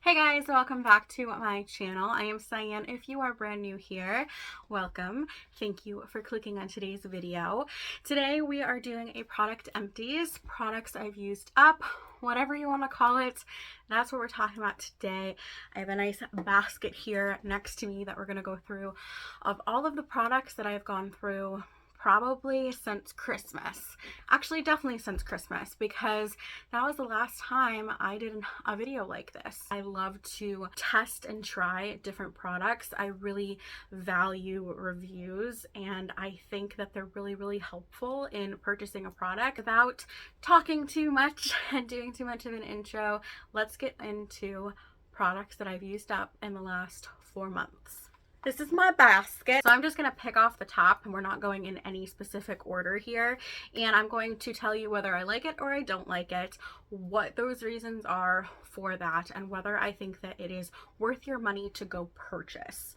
Hey guys, welcome back to my channel. I am Cyan. If you are brand new here, welcome. Thank you for clicking on today's video. Today we are doing a product empties, products I've used up, whatever you want to call it. That's what we're talking about today. I have a nice basket here next to me that we're going to go through of all of the products that I've gone through probably since Christmas. Actually, definitely since Christmas, because that was the last time I did a video like this. I love to test and try different products. I really value reviews, and I think that they're really helpful in purchasing a product. Without talking too much and doing too much of an intro, let's get into products that I've used up in the last 4 months. This is my basket. So I'm just going to pick off the top, and we're not going in any specific order here. And I'm going to tell you whether I like it or I don't like it, what those reasons are for that, and whether I think that it is worth your money to go purchase.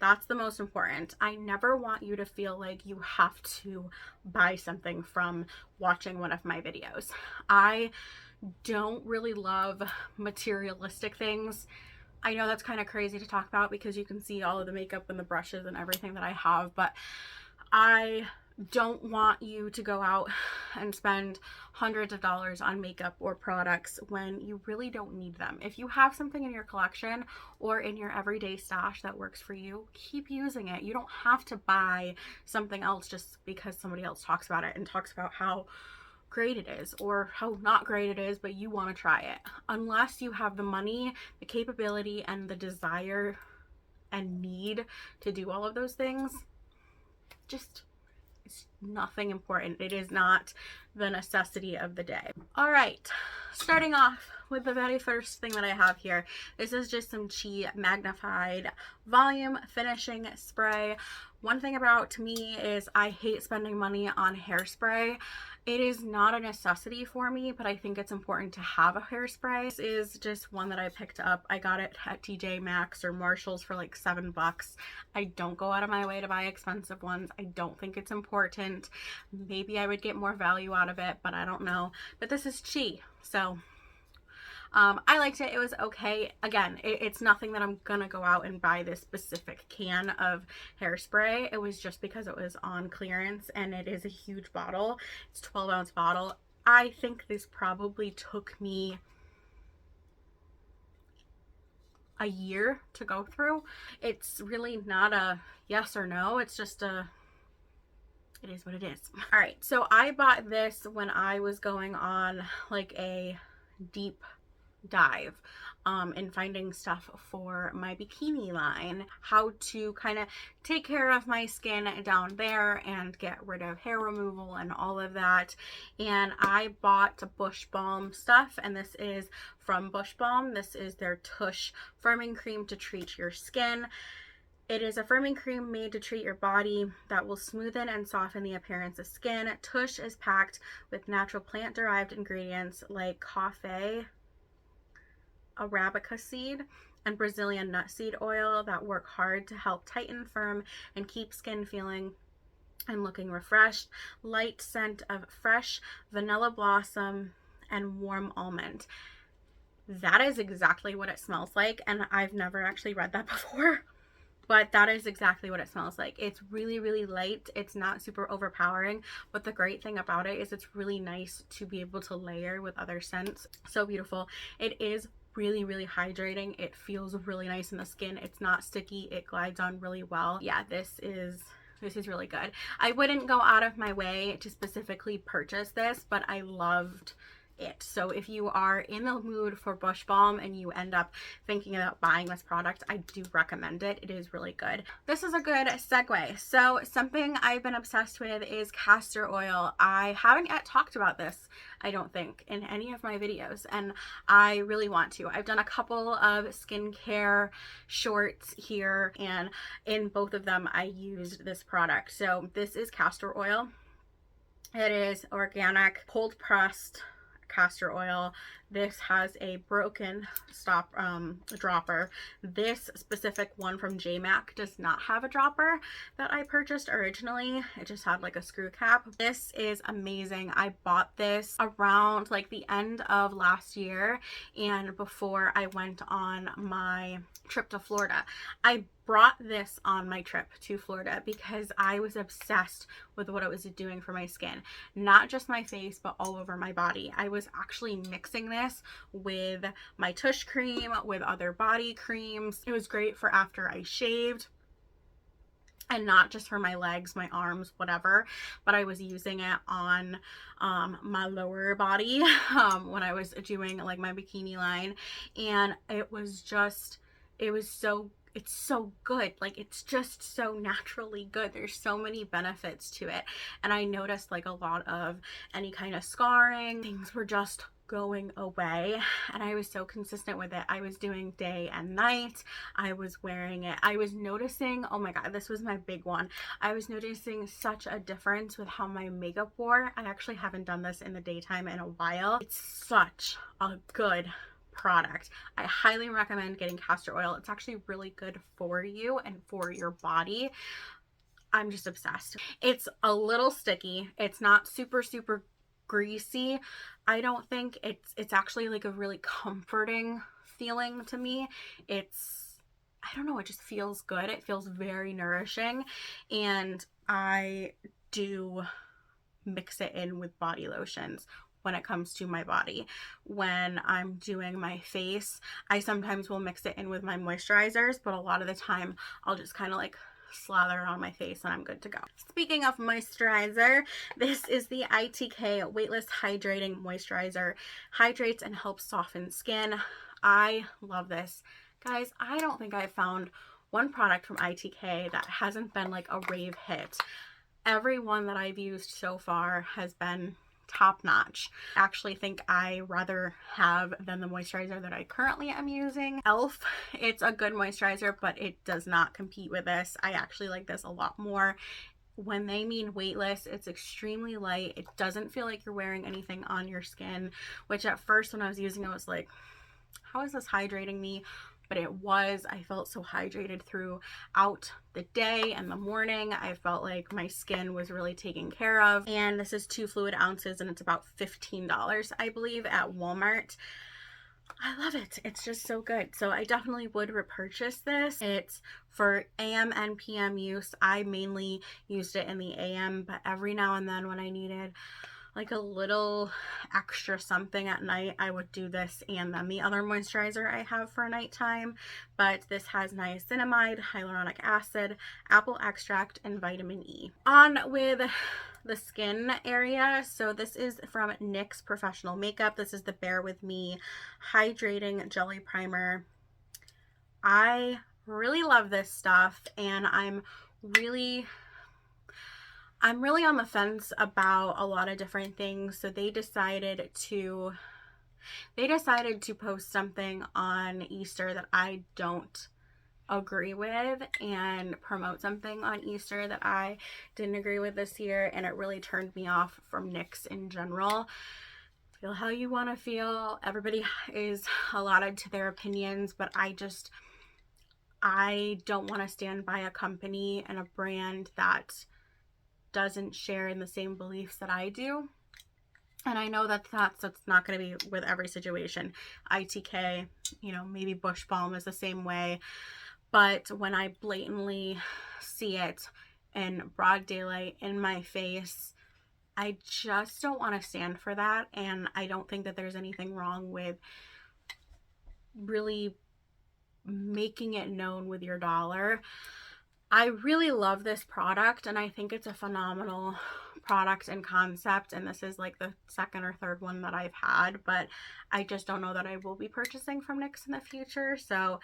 That's the most important. I never want you to feel like you have to buy something from watching one of my videos. I don't really love materialistic things. I know that's kind of crazy to talk about because you can see all of the makeup and the brushes and everything that I have, but I don't want you to go out and spend hundreds of dollars on makeup or products when you really don't need them. If you have something in your collection or in your everyday stash that works for you, keep using it. You don't have to buy something else just because somebody else talks about it and talks about how great it is or how not great it is, but you want to try it. Unless you have the money, the capability, and the desire and need to do all of those things, just it's nothing important. It is not the necessity of the day. All right, starting off with the very first thing that I have here. This is just some Chi magnified volume finishing spray. One thing about me is I hate spending money on hairspray. It is not a necessity for me, but I think it's important to have a hairspray. This is just one that I picked up. I got it at TJ Maxx or Marshall's for like $7. I don't go out of my way to buy expensive ones. I don't think it's important. Maybe I would get more value out of it, but I don't know. But this is Chi, so I liked it. It was okay. Again, it's nothing that I'm gonna go out and buy this specific can of hairspray. It was just because it was on clearance, and it is a huge bottle. It's a 12-ounce bottle. I think this probably took me a year to go through. It's really not a yes or no. It's just it is what it is. All right, so I bought this when I was going on like a deep dive in finding stuff for my bikini line, how to kind of take care of my skin down there and get rid of hair removal and all of that. And I bought Bush Balm stuff, and this is from Bush Balm. This is their Tush firming cream to treat your skin. It is a firming cream made to treat your body that will smoothen and soften the appearance of skin. Tush is packed with natural plant-derived ingredients like coffee, Arabica seed, and Brazilian nut seed oil that work hard to help tighten, firm, and keep skin feeling and looking refreshed. Light scent of fresh vanilla blossom and warm almond. That is exactly what it smells like, and I've never actually read that before, but that is exactly what it smells like. It's really light. It's not super overpowering, but the great thing about it is it's really nice to be able to layer with other scents. So beautiful. It is really hydrating. It feels really nice in the skin. It's not sticky. It glides on really well. Yeah, this is really good. I wouldn't go out of my way to specifically purchase this, but I loved it. So if you are in the mood for Bush Balm and you end up thinking about buying this product, I do recommend it. It is really good. This is a good segue. So something I've been obsessed with is castor oil. I haven't yet talked about this, I don't think, in any of my videos, and I really want to. I've done a couple of skincare shorts here, and in both of them I used this product. So this is castor oil. It is organic, cold pressed castor oil This has a broken stop dropper. This specific one from JMac does not have a dropper that I purchased originally. It just had like a screw cap. This is amazing. I bought this around like the end of last year and before I went on my trip to Florida. I brought this on my trip to Florida because I was obsessed with what it was doing for my skin. Not just my face, but all over my body. I was actually mixing this with my tush cream, with other body creams. It was great for after I shaved. And not just for my legs, my arms, whatever, but I was using it on my lower body when I was doing like my bikini line. And it was just, it's so good. Like, it's just so naturally good. There's so many benefits to it. And I noticed like a lot of any kind of scarring, things were just going away, and I was so consistent with it. I was doing day and night. I was wearing it. I was noticing, oh my god, this was my big one. I was noticing such a difference with how my makeup wore. I actually haven't done this in the daytime in a while. It's such a good product. I highly recommend getting castor oil. It's actually really good for you and for your body. I'm just obsessed. It's a little sticky. It's not super greasy. I don't think it's actually like a really comforting feeling to me. I don't know, it just feels good. It feels very nourishing, and I do mix it in with body lotions when it comes to my body. When I'm doing my face, I sometimes will mix it in with my moisturizers, but a lot of the time I'll just kind of like slather it on my face and I'm good to go. Speaking of moisturizer, this is the ITK Weightless Hydrating Moisturizer. Hydrates and helps soften skin. I love this. Guys, I don't think I've found one product from ITK that hasn't been like a rave hit. Every one that I've used so far has been top notch. I actually think I rather have than the moisturizer that I currently am using. Elf, it's a good moisturizer, but it does not compete with this. I actually like this a lot more. When they mean weightless, it's extremely light. It doesn't feel like you're wearing anything on your skin, which at first when I was using it, I was like, how is this hydrating me? But it was. I felt so hydrated throughout the day and the morning. I felt like my skin was really taken care of. And this is 2 fluid ounces and it's about $15, I believe, at Walmart. I love it. It's just so good. So I definitely would repurchase this. It's for AM and PM use. I mainly used it in the AM, but every now and then when I needed like a little extra something at night, I would do this and then the other moisturizer I have for nighttime. But this has niacinamide, hyaluronic acid, apple extract, and vitamin E. On with the skin area. So this is from NYX Professional Makeup. This is the Bear With Me Hydrating Jelly Primer. I really love this stuff, and I'm really on the fence about a lot of different things. So they decided to post something on Easter that I don't agree with and promote something on Easter that I didn't agree with this year, and it really turned me off from NYX in general. Feel how you want to feel. Everybody is allotted to their opinions, but I don't want to stand by a company and a brand that doesn't share in the same beliefs that I do. And I know that that's not going to be with every situation. ITK, you know, maybe Bush Balm is the same way. But when I blatantly see it in broad daylight in my face, I just don't want to stand for that. And I don't think that there's anything wrong with really making it known with your dollar. I really love this product, and I think it's a phenomenal product and concept, and this is like the second or third one that I've had, but I just don't know that I will be purchasing from NYX in the future, so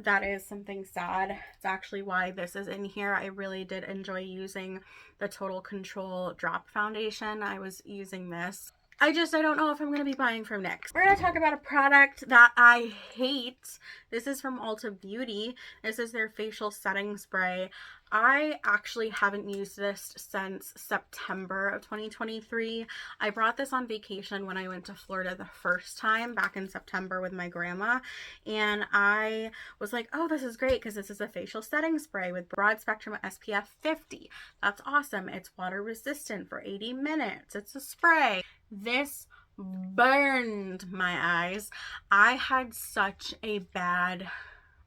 that is something sad. It's actually why this is in here. I really did enjoy using the Total Control Drop Foundation. I was using this. I don't know if I'm going to be buying from NYX. We're going to talk about a product that I hate This is from Ulta Beauty. This is their facial setting spray. I actually haven't used this since September of 2023. I brought this on vacation when I went to Florida the first time back in September with my grandma, and I was like, oh, this is great because this is a facial setting spray with broad spectrum SPF 50. That's awesome. It's water resistant for 80 minutes. It's a spray. This burned my eyes. I had such a bad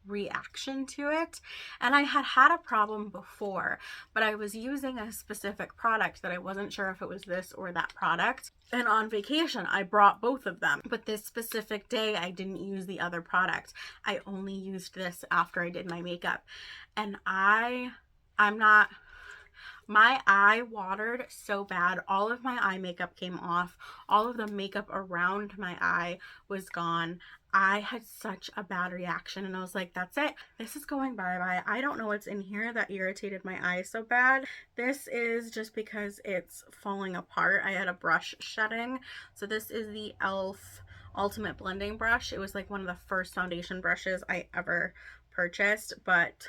reaction to it, and I had had a problem before, but I was using a specific product that I wasn't sure if it was this or that product, and on vacation I brought both of them, but this specific day I didn't use the other product. I only used this after I did my makeup, and my eye watered so bad. All of my eye makeup came off. All of the makeup around my eye was gone. I had such a bad reaction, and I was like, that's it. This is going bye-bye. I don't know what's in here that irritated my eye so bad. This is just because it's falling apart. I had a brush shedding. So this is the e.l.f. Ultimate Blending Brush. It was like one of the first foundation brushes I ever purchased, but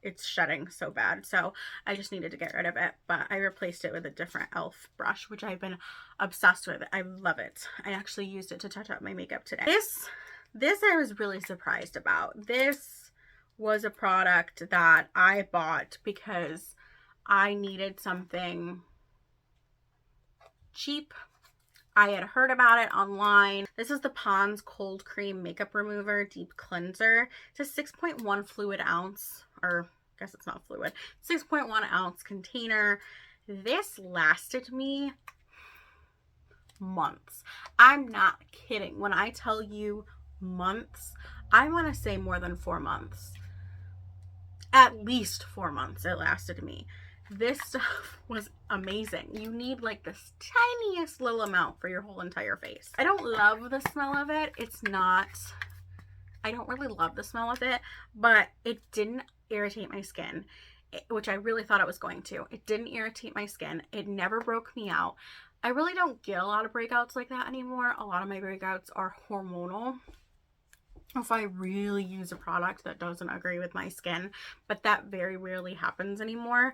it's shedding so bad, so I just needed to get rid of it. But I replaced it with a different e.l.f. brush, which I've been obsessed with. I love it. I actually used it to touch up my makeup today. This I was really surprised about. This was a product that I bought because I needed something cheap. I had heard about it online. This is the Pond's Cold Cream Makeup Remover Deep Cleanser. It's a 6.1 fluid ounce, or I guess it's not fluid, 6.1 ounce container. This lasted me months. I'm not kidding. When I tell you months, I want to say more than 4 months. At least 4 months it lasted me. This stuff was amazing. You need like this tiniest little amount for your whole entire face. I don't love the smell of it. I don't really love the smell of it, but it didn't irritate my skin, which I really thought it was going to. It didn't irritate my skin. It never broke me out. I really don't get a lot of breakouts like that anymore. A lot of my breakouts are hormonal. If I really use a product that doesn't agree with my skin, but that very rarely happens anymore.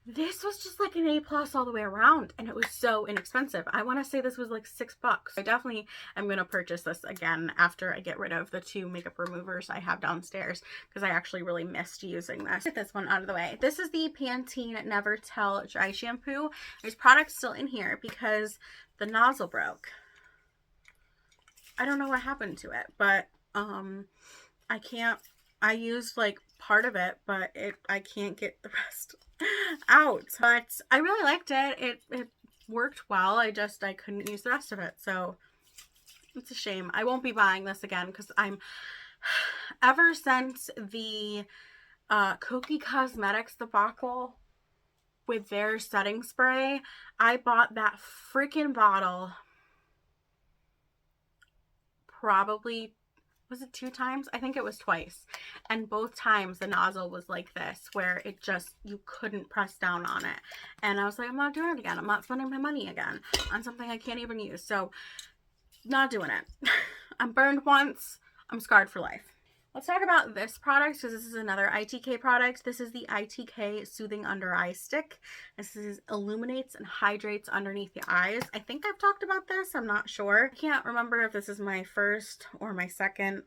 This was just like an A+ all the way around, and it was so inexpensive. I want to say this was like $6. I definitely am going to purchase this again after I get rid of the 2 makeup removers I have downstairs, because I actually really missed using this. Get this one out of the way. This is the Pantene Never Tell Dry Shampoo. There's products still in here because the nozzle broke. I don't know what happened to it, but I used like part of it, but I can't get the rest out. But I really liked it. It worked well. I couldn't use the rest of it, so it's a shame. I won't be buying this again because ever since the Kokie Cosmetics debacle with their setting spray, I bought that freaking bottle probably, was it 2 times? I think it was twice. And both times the nozzle was like this, where it just, you couldn't press down on it. And I was like, I'm not doing it again. I'm not spending my money again on something I can't even use. So, not doing it. I'm burned once. I'm scarred for life. Let's talk about this product, because this is another ITK product. This is the ITK Soothing Under Eye Stick. This illuminates and hydrates underneath the eyes. I think I've talked about this. I'm not sure. I can't remember if this is my first or my second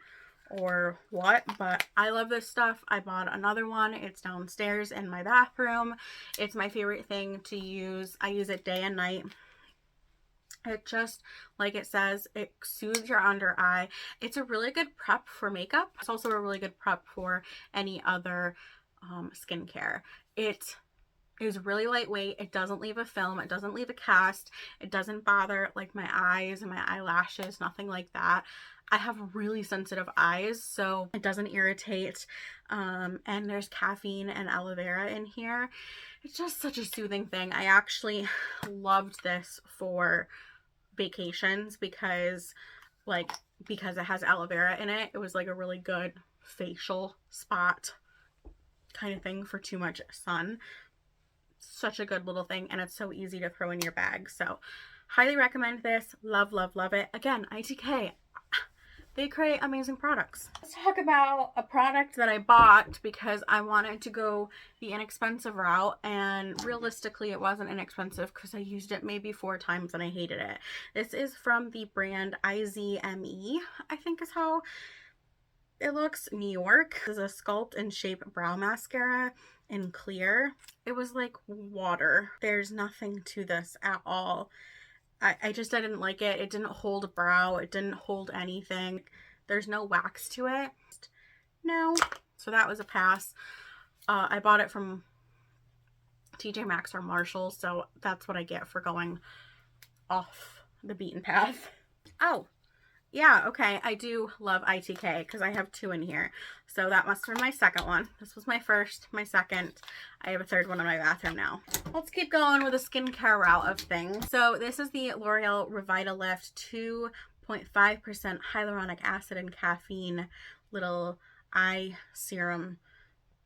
or what, but I love this stuff. I bought another one. It's downstairs in my bathroom. It's my favorite thing to use. I use it day and night. It just, like it says, it soothes your under eye. It's a really good prep for makeup. It's also a really good prep for any other skincare. It is really lightweight. It doesn't leave a film. It doesn't leave a cast. It doesn't bother like my eyes and my eyelashes, nothing like that. I have really sensitive eyes, so it doesn't irritate. And there's caffeine and aloe vera in here. It's just such a soothing thing. I actually loved this for vacations because it has aloe vera in it. It was like a really good facial spot kind of thing for too much sun. Such a good little thing, and it's so easy to throw in your bag. So highly recommend this. Love, love, love it. Again, ITK. they create amazing products. Let's talk about a product that I bought because I wanted to go the inexpensive route, and realistically it wasn't inexpensive because I used it maybe 4 times and I hated it. This is from the brand IZME, I think is how it looks, New York. This is a Sculpt and Shape brow mascara in clear. It was like water. There's nothing to this at all. I didn't like it. It didn't hold a brow. It didn't hold anything. There's no wax to it. No. So that was a pass. I bought it from TJ Maxx or Marshalls, so that's what I get for going off the beaten path. Oh, yeah, okay. I do love ITK because I have 2 in here. So that must have been my second one. This was my first, my second. I have a third one in my bathroom now. Let's keep going with the skincare route of things. So this is the L'Oreal Revitalift 2.5% hyaluronic acid and caffeine little eye serum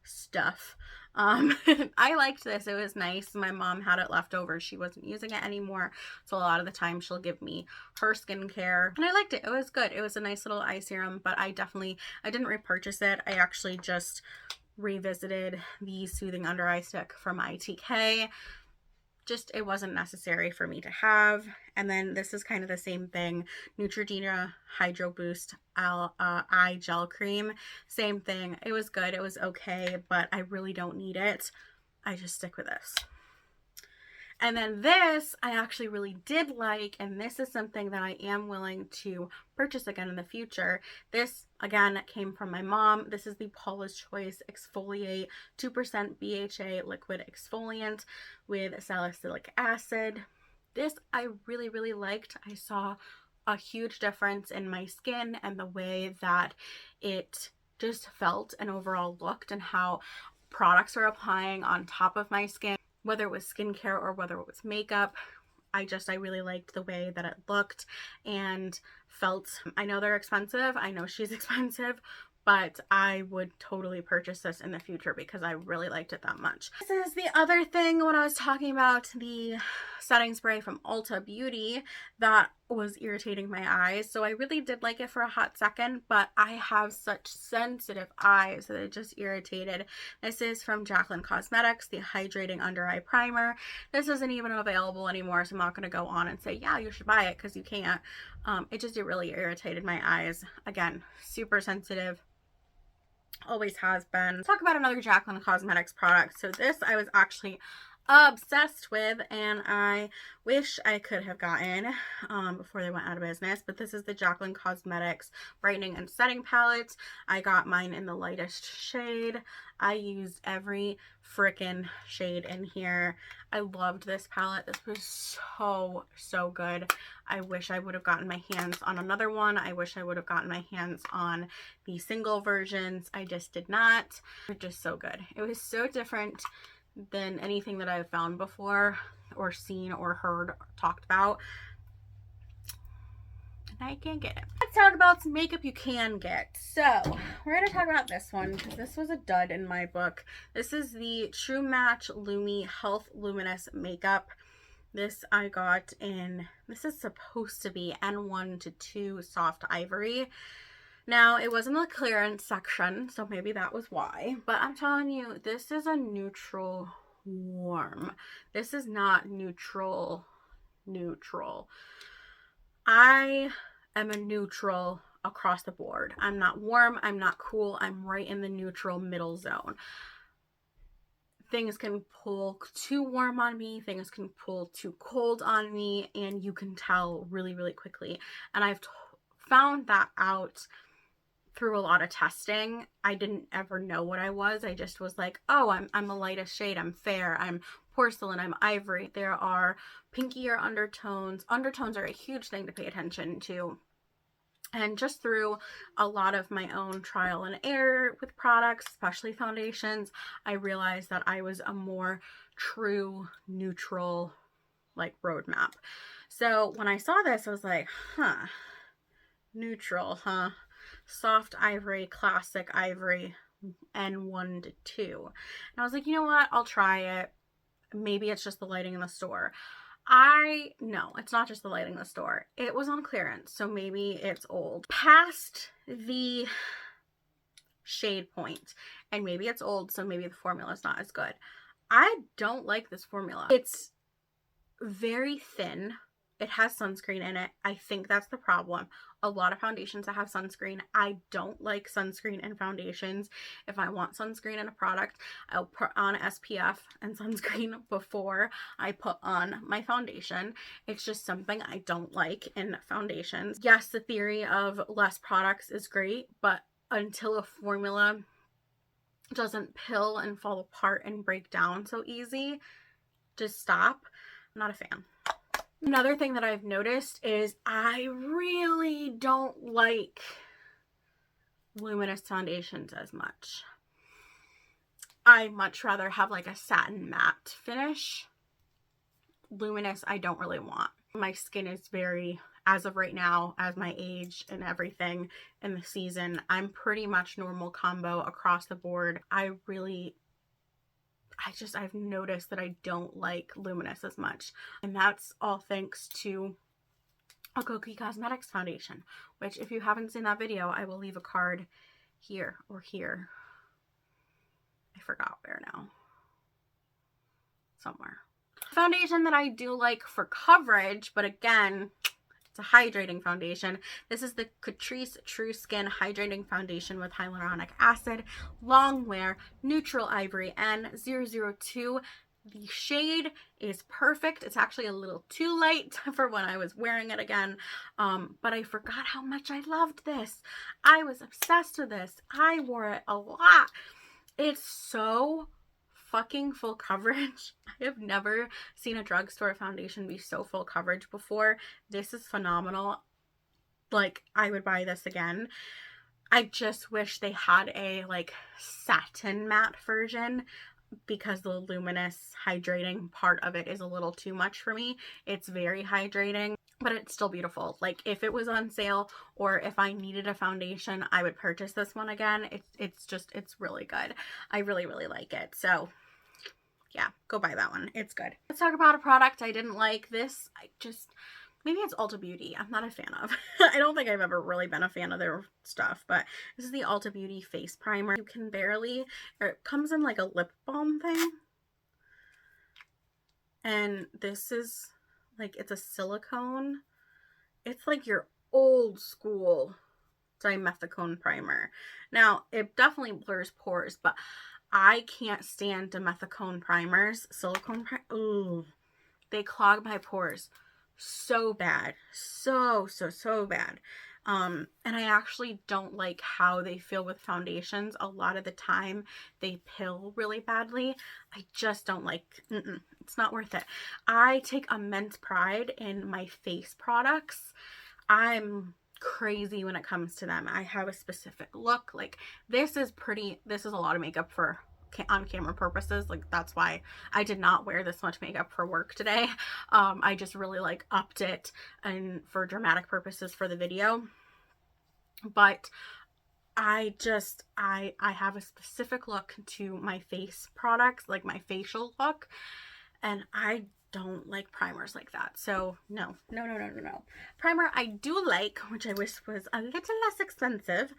stuff. I liked this. It was nice. My mom had it left over. She wasn't using it anymore, so a lot of the time she'll give me her skincare, and I liked it. It was good. It was a nice little eye serum, but I didn't repurchase it. I actually just revisited the Soothing Under Eye Stick from ITK. Just, it wasn't necessary for me to have. And then this is kind of the same thing, Neutrogena Hydro Boost eye gel cream. Same thing. It was good. It was okay, but I really don't need it. I just stick with this. And then this I actually really did like, and this is something that I am willing to purchase again in the future. This, again, came from my mom. This is the Paula's Choice Exfoliate 2% BHA liquid exfoliant with salicylic acid. This I really, really liked. I saw a huge difference in my skin and the way that it just felt and overall looked, and how products are applying on top of my skin, whether it was skincare or whether it was makeup. I really liked the way that it looked and felt. I know they're expensive. I know she's expensive, but I would totally purchase this in the future because I really liked it that much. This is the other thing when I was talking about the setting spray from Ulta Beauty that was irritating my eyes. So I really did like it for a hot second, but I have such sensitive eyes that it just irritated. This is from Jaclyn Cosmetics, the Hydrating Under Eye Primer. This isn't even available anymore, so I'm not going to go on and say, yeah, you should buy it, because you can't. It really irritated my eyes. Again, super sensitive. Always has been. Let's talk about another Jaclyn Cosmetics product. So this I was actually obsessed with, and I wish I could have gotten before they went out of business, but this is the Jaclyn Cosmetics Brightening and Setting Palette. I got mine in the lightest shade. I used every freaking shade in here. I loved this palette. This was so good. I wish I would have gotten my hands on another one. I wish I would have gotten my hands on the single versions. I just did not. They're just so good. It was so different than anything that I've found before or seen or heard talked about. And I can't get it. Let's talk about some makeup you can get. So we're going to talk about this one because this was a dud in my book. This is the True Match Lumi Health Luminous Makeup. This I got in, this is supposed to be N1 to 2 Soft Ivory. Now, it was in the clearance section, so maybe that was why. But I'm telling you, this is a neutral warm. This is not neutral. I am a neutral across the board. I'm not warm. I'm not cool. I'm right in the neutral middle zone. Things can pull too warm on me. Things can pull too cold on me. And you can tell really, really quickly. And I've found that out through a lot of testing. I didn't ever know what I was. I just was like, oh, I'm a lightest shade. I'm fair. I'm porcelain. I'm ivory. There are pinkier undertones. Undertones are a huge thing to pay attention to. And just through a lot of my own trial and error with products, especially foundations, I realized that I was a more true neutral like roadmap. So when I saw this, I was like, huh, neutral, huh? Soft ivory, classic ivory, N1 to 2. And I was like, you know what? I'll try it. Maybe it's just the lighting in the store. No, it's not just the lighting in the store. It was on clearance, so maybe it's old. Past the shade point, and maybe it's old, so maybe the formula is not as good. I don't like this formula. It's very thin. It has sunscreen in it. I think that's the problem. A lot of foundations that have sunscreen, I don't like sunscreen in foundations. If I want sunscreen in a product, I'll put on SPF and sunscreen before I put on my foundation. It's just something I don't like in foundations. Yes, the theory of less products is great, but until a formula doesn't pill and fall apart and break down so easy, just stop. I'm not a fan. Another thing that I've noticed is I really don't like luminous foundations as much. I much rather have like a satin matte finish. Luminous, I don't really want. My skin is very, as of right now, as my age and everything in the season, I'm pretty much normal combo across the board. I've noticed that I don't like luminous as much. And that's all thanks to a Cookie Cosmetics foundation, which if you haven't seen that video, I will leave a card here or here. I forgot where now. Somewhere. Foundation that I do like for coverage, but again, it's a hydrating foundation. This is the Catrice True Skin Hydrating Foundation with hyaluronic acid, long wear, neutral ivory, N002. The shade is perfect. It's actually a little too light for when I was wearing it again, but I forgot how much I loved this. I was obsessed with this. I wore it a lot. It's so fucking full coverage. I have never seen a drugstore foundation be so full coverage before. This is phenomenal. Like, I would buy this again. I just wish they had a like satin matte version, because the luminous hydrating part of it is a little too much for me. It's very hydrating, but it's still beautiful. Like, if it was on sale or if I needed a foundation, I would purchase this one again. It's really good. I really like it. So yeah, go buy that one. It's good. Let's talk about a product I didn't like. This, maybe it's Ulta Beauty. I'm not a fan of. I don't think I've ever really been a fan of their stuff, but this is the Ulta Beauty face primer. You can barely, or it comes in like a lip balm thing. And this is like, it's a silicone. It's like your old school dimethicone primer. Now, it definitely blurs pores, but I can't stand dimethicone primers. Silicone ooh, they clog my pores so bad. So bad. And I actually don't like how they feel with foundations. A lot of the time they pill really badly. I just don't like, it's not worth it. I take immense pride in my face products. I'm crazy when it comes to them. I have a specific look. Like, this is a lot of makeup for on camera purposes. Like, that's why I did not wear this much makeup for work today. I just really like upped it and for dramatic purposes for the video. But I have a specific look to my face products, like my facial look, and I don't like primers like that. So no. Primer I do like, which I wish was a little less expensive,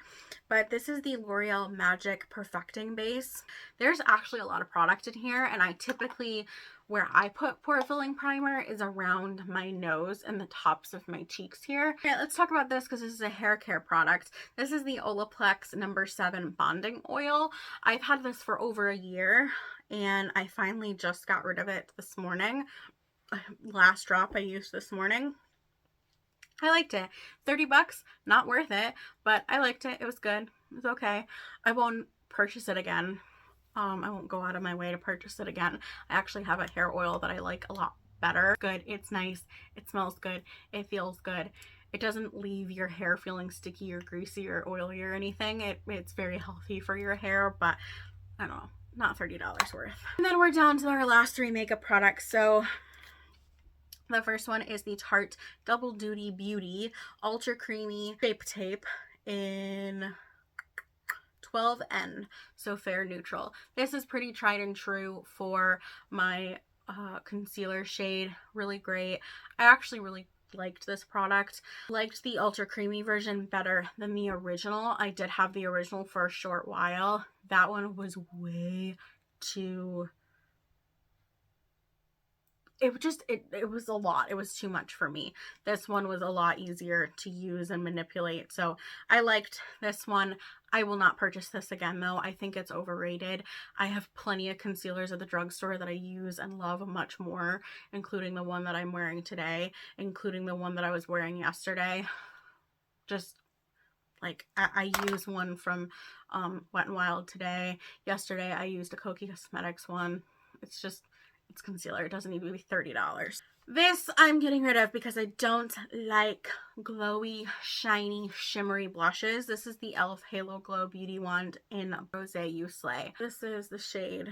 but this is the L'Oreal Magic Perfecting Base. There's actually a lot of product in here, and I typically, where I put pore filling primer is around my nose and the tops of my cheeks here. Okay, let's talk about this because this is a hair care product. This is the Olaplex No. 7 Bonding Oil. I've had this for over a year, and I finally just got rid of it this morning. Last drop I used this morning. I liked it. 30 bucks, not worth it, but I liked it. It was good. It was okay. I won't purchase it again. I won't go out of my way to purchase it again. I actually have a hair oil that I like a lot better. Good. It's nice. It smells good. It feels good. It doesn't leave your hair feeling sticky or greasy or oily or anything. It's very healthy for your hair, but I don't know, not $30 worth. And then we're down to our last three makeup products. So the first one is the Tarte Double Duty Beauty Ultra Creamy Shape Tape in 12N, so fair neutral. This is pretty tried and true for my concealer shade. Really great. I actually really liked this product. Liked the ultra creamy version better than the original. I did have the original for a short while. That one was way too, it was a lot. It was too much for me. This one was a lot easier to use and manipulate. So I liked this one. I will not purchase this again though. I think it's overrated. I have plenty of concealers at the drugstore that I use and love much more, including the one that I'm wearing today, including the one that I was wearing yesterday. Just like I use one from Wet n Wild today. Yesterday I used a Kokie Cosmetics one. It's concealer. It doesn't need to be $30. This I'm getting rid of because I don't like glowy, shiny, shimmery blushes. This is the e.l.f. Halo Glow Beauty Wand in Rosé You Slay. This is the shade,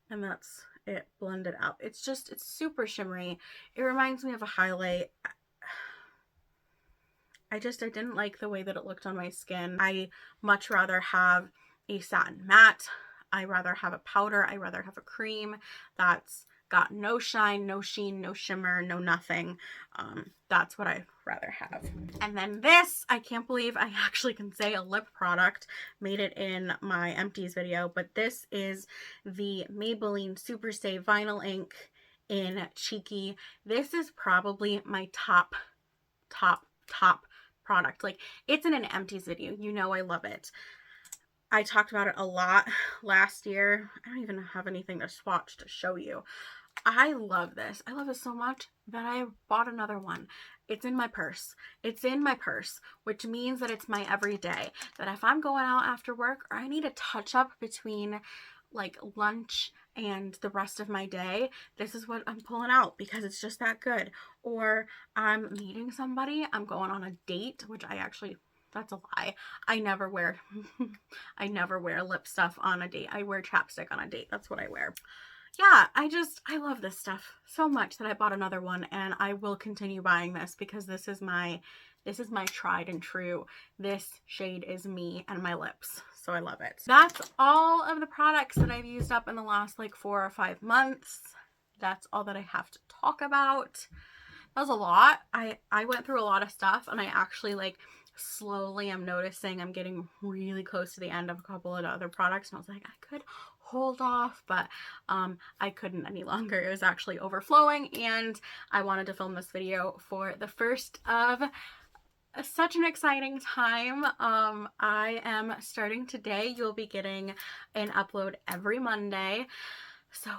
and that's it blended out. It's super shimmery. It reminds me of a highlight. I didn't like the way that it looked on my skin. I much rather have a satin matte. I rather have a powder. I rather have a cream that's got no shine, no sheen, no shimmer, no nothing. That's what I rather have. And then this, I can't believe I actually can say a lip product. Made it in my Empties video, but this is the Maybelline Super Stay Vinyl Ink in Cheeky. This is probably my top product. Like, it's in an Empties video. You know I love it. I talked about it a lot last year. I don't even have anything to swatch to show you. I love this. I love it so much that I bought another one. It's in my purse. It's in my purse, which means that it's my everyday. That if I'm going out after work or I need a touch up between like lunch and the rest of my day, this is what I'm pulling out because it's just that good. Or I'm meeting somebody, I'm going on a date, which that's a lie. I never wear I never wear lip stuff on a date. I wear chapstick on a date. That's what I wear. Yeah, I love this stuff so much that I bought another one, and I will continue buying this because this is my tried and true. This shade is me and my lips. So I love it. That's all of the products that I've used up in the last like 4 or 5 months. That's all that I have to talk about. That was a lot. I went through a lot of stuff, and I actually like slowly am noticing I'm getting really close to the end of a couple of other products, and I was like, I could hold off, but I couldn't any longer. It was actually overflowing, and I wanted to film this video for the first of such an exciting time. I am starting today. You'll be getting an upload every Monday. So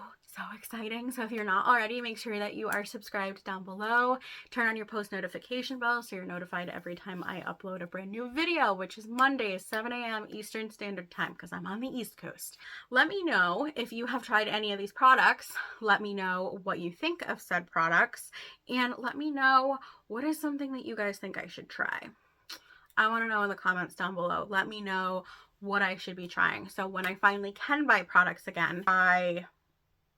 exciting. So if you're not already, make sure that you are subscribed down below. Turn on your post notification bell so you're notified every time I upload a brand new video, which is Mondays, 7 a.m. Eastern Standard Time, because I'm on the East Coast. Let me know if you have tried any of these products. Let me know what you think of said products, and let me know what is something that you guys think I should try. I want to know in the comments down below. Let me know what I should be trying. So when I finally can buy products again, I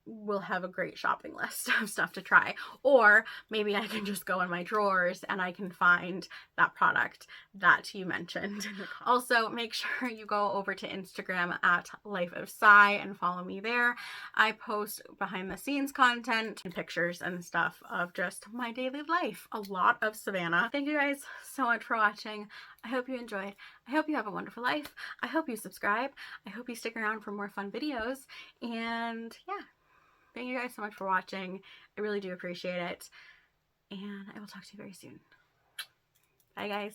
will have a great shopping list of stuff to try. Or maybe I can just go in my drawers and I can find that product that you mentioned. Also, make sure you go over to Instagram at Life of Sai and follow me there. I post behind the scenes content and pictures and stuff of just my daily life. A lot of Savannah. Thank you guys so much for watching. I hope you enjoyed. I hope you have a wonderful life. I hope you subscribe. I hope you stick around for more fun videos. And yeah. Thank you guys so much for watching. I really do appreciate it. And I will talk to you very soon. Bye, guys.